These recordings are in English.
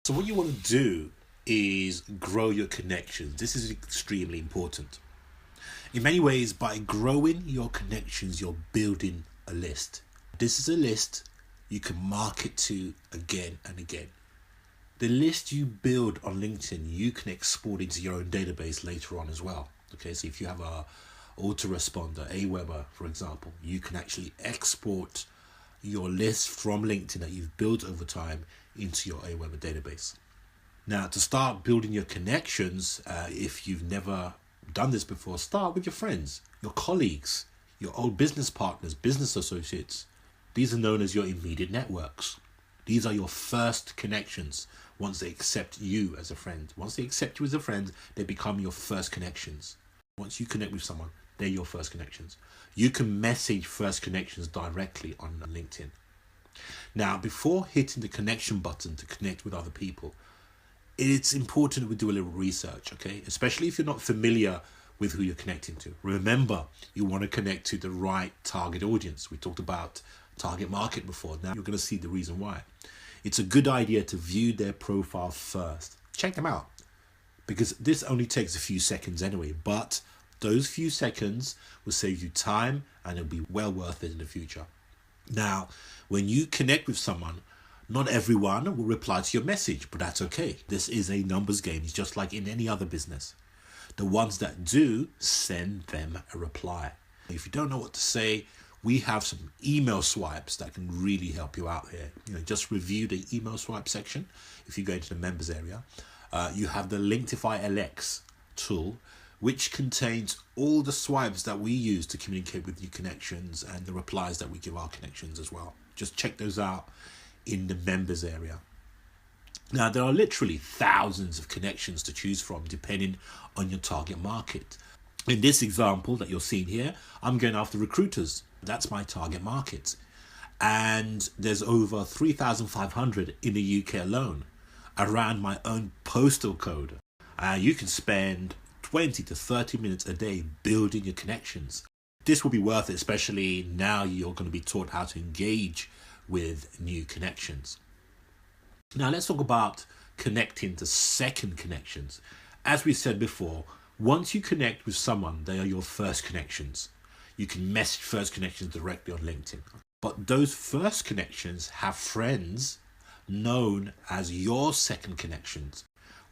So what you want to do is grow your connections. This is extremely important. In many ways, by growing your connections, you're building a list. This is a list you can market to again and again. The list you build on LinkedIn, you can export into your own database later on as well. Okay, so if you have a autoresponder, Aweber, for example, you can actually export your list from LinkedIn that you've built over time into your Aweber database. Now, to start building your connections, if you've never done this before, start with your friends, your colleagues, your old business partners, business associates. These are known as your immediate networks. These are your first connections once they accept you as a friend. Once they accept you as a friend, they become your first connections. Once you connect with someone, they're your first connections. You can message first connections directly on LinkedIn. Now, before hitting the connection button to connect with other people, it's important we do a little research, okay? Especially if you're not familiar with who you're connecting to. Remember, you want to connect to the right target audience. We talked about target market before. Now you're going to see the reason why. It's a good idea to view their profile first. Check them out, because this only takes a few seconds anyway, but those few seconds will save you time and it'll be well worth it in the future. Now, when you connect with someone, not everyone will reply to your message, but that's okay. This is a numbers game. It's just like in any other business. The ones that do, send them a reply. If you don't know what to say, we have some email swipes that can really help you out here. Just review the email swipe section. If you go into the members area, you have the Linkedtify LX tool, which contains all the swipes that we use to communicate with new connections and the replies that we give our connections as well. Just check those out in the members area. Now, there are literally thousands of connections to choose from depending on your target market. In this example that you're seeing here, I'm going after recruiters. That's my target market. And there's over 3,500 in the UK alone around my own postal code. You can spend 20 to 30 minutes a day building your connections. This will be worth it, especially now you're going to be taught how to engage with new connections. Now let's talk about connecting to second connections. As we said before, once you connect with someone, they are your first connections. You can message first connections directly on LinkedIn. But those first connections have friends known as your second connections.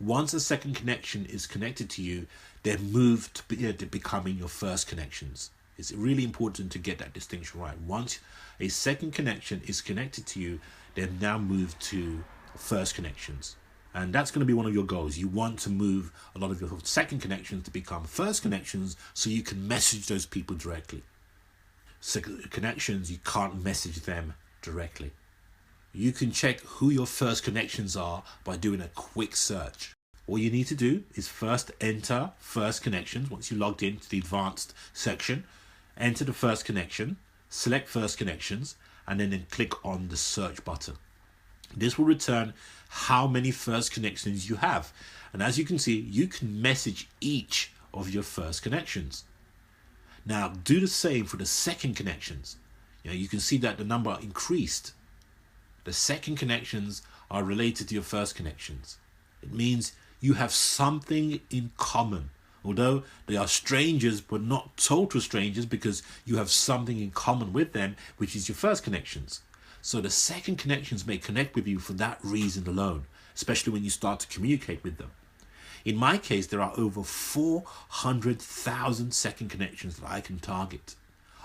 Once a second connection is connected to you, they're moved to becoming your first connections. It's really important to get that distinction right. Once a second connection is connected to you, they've now moved to first connections. And that's going to be one of your goals. You want to move a lot of your second connections to become first connections so you can message those people directly. Second connections, you can't message them directly. You can check who your first connections are by doing a quick search. All you need to do is first enter first connections. Once you logged into the advanced section, enter the first connection, select first connections, and then click on the search button. This will return how many first connections you have. And as you can see, you can message each of your first connections. Now do the same for the second connections. You can see that the number increased. The second connections are related to your first connections. It means you have something in common. Although they are strangers, but not total strangers, because you have something in common with them, which is your first connections. So the second connections may connect with you for that reason alone, especially when you start to communicate with them. In my case, there are over 400,000 second connections that I can target.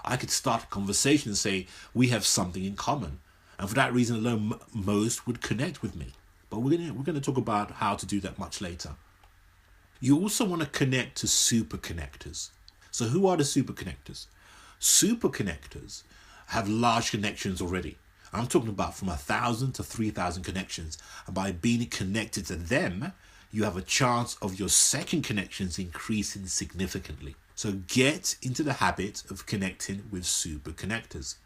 I could start a conversation and say, we have something in common. And for that reason alone, most would connect with me. But we're going to talk about how to do that much later. You also want to connect to super connectors. So who are the super connectors? Super connectors have large connections already. I'm talking about from 1,000 to 3,000 connections. And by being connected to them, you have a chance of your second connections increasing significantly. So get into the habit of connecting with super connectors.